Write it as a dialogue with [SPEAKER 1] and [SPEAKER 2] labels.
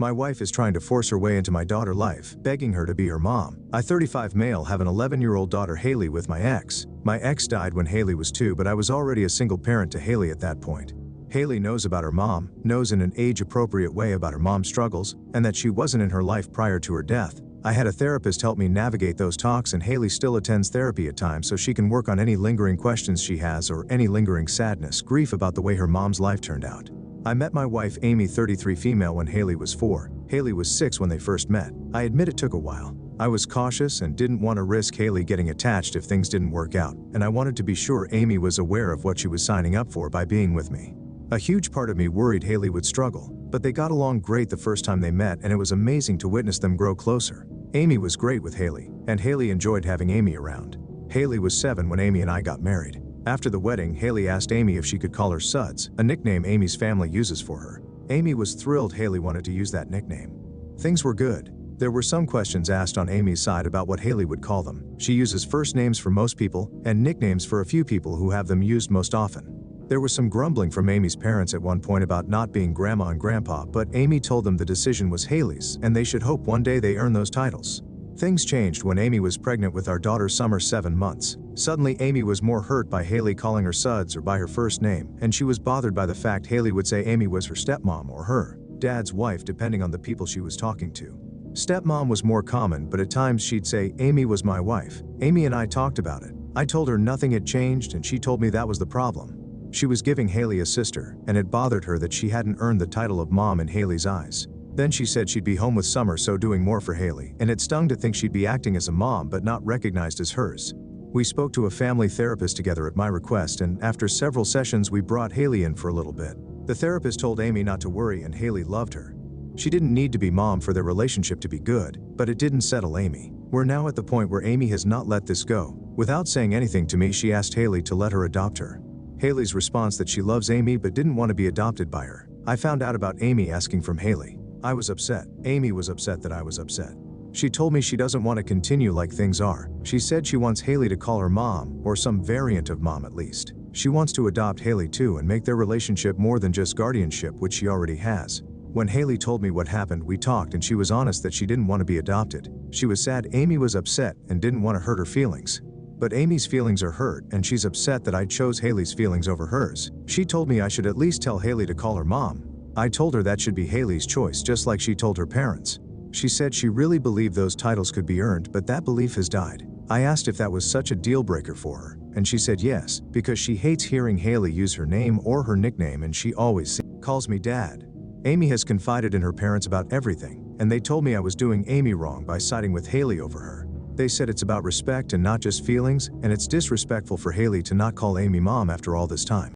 [SPEAKER 1] My wife is trying to force her way into my daughter's life, begging her to be her mom. I, 35 male, have an 11-year-old daughter Haley with my ex. My ex died when Haley was 2, but I was already a single parent to Haley at that point. Haley knows about her mom, knows in an age-appropriate way about her mom's struggles, and that she wasn't in her life prior to her death. I had a therapist help me navigate those talks, and Haley still attends therapy at times so she can work on any lingering questions she has or any lingering sadness, grief about the way her mom's life turned out. I met my wife Amy, 33 female, when Haley was 4. Haley was 6 when they first met. I admit it took a while. I was cautious and didn't want to risk Haley getting attached if things didn't work out, and I wanted to be sure Amy was aware of what she was signing up for by being with me. A huge part of me worried Haley would struggle, but they got along great the first time they met, and it was amazing to witness them grow closer. Amy was great with Haley, and Haley enjoyed having Amy around. Haley was 7 when Amy and I got married. After the wedding, Haley asked Amy if she could call her Suds, a nickname Amy's family uses for her. Amy was thrilled Haley wanted to use that nickname. Things were good. There were some questions asked on Amy's side about what Haley would call them. She uses first names for most people, and nicknames for a few people who have them used most often. There was some grumbling from Amy's parents at one point about not being grandma and grandpa, but Amy told them the decision was Haley's, and they should hope one day they earn those titles. Things changed when Amy was pregnant with our daughter Summer, 7 months. Suddenly Amy was more hurt by Haley calling her Suds or by her first name, and she was bothered by the fact Haley would say Amy was her stepmom or her dad's wife, depending on the people she was talking to. Stepmom was more common, but at times she'd say Amy was my wife. Amy and I talked about it. I told her nothing had changed, and she told me that was the problem. She was giving Haley a sister, and it bothered her that she hadn't earned the title of mom in Haley's eyes. Then she said she'd be home with Summer, so doing more for Haley, and it stung to think she'd be acting as a mom but not recognized as hers. We spoke to a family therapist together at my request, and after several sessions we brought Haley in for a little bit. The therapist told Amy not to worry, and Haley loved her. She didn't need to be mom for their relationship to be good, but it didn't settle Amy. We're now at the point where Amy has not let this go. Without saying anything to me, she asked Haley to let her adopt her. Haley's response that she loves Amy but didn't want to be adopted by her. I found out about Amy asking from Haley. I was upset. Amy was upset that I was upset. She told me she doesn't want to continue like things are. She said she wants Haley to call her mom, or some variant of mom at least. She wants to adopt Haley too and make their relationship more than just guardianship, which she already has. When Haley told me what happened, we talked, and she was honest that she didn't want to be adopted. She was sad Amy was upset and didn't want to hurt her feelings. But Amy's feelings are hurt, and she's upset that I chose Haley's feelings over hers. She told me I should at least tell Haley to call her mom. I told her that should be Haley's choice, just like she told her parents. She said she really believed those titles could be earned, but that belief has died. I asked if that was such a deal breaker for her, and she said yes, because she hates hearing Haley use her name or her nickname, and she always calls me Dad. Amy has confided in her parents about everything, and they told me I was doing Amy wrong by siding with Haley over her. They said it's about respect and not just feelings, and it's disrespectful for Haley to not call Amy mom after all this time.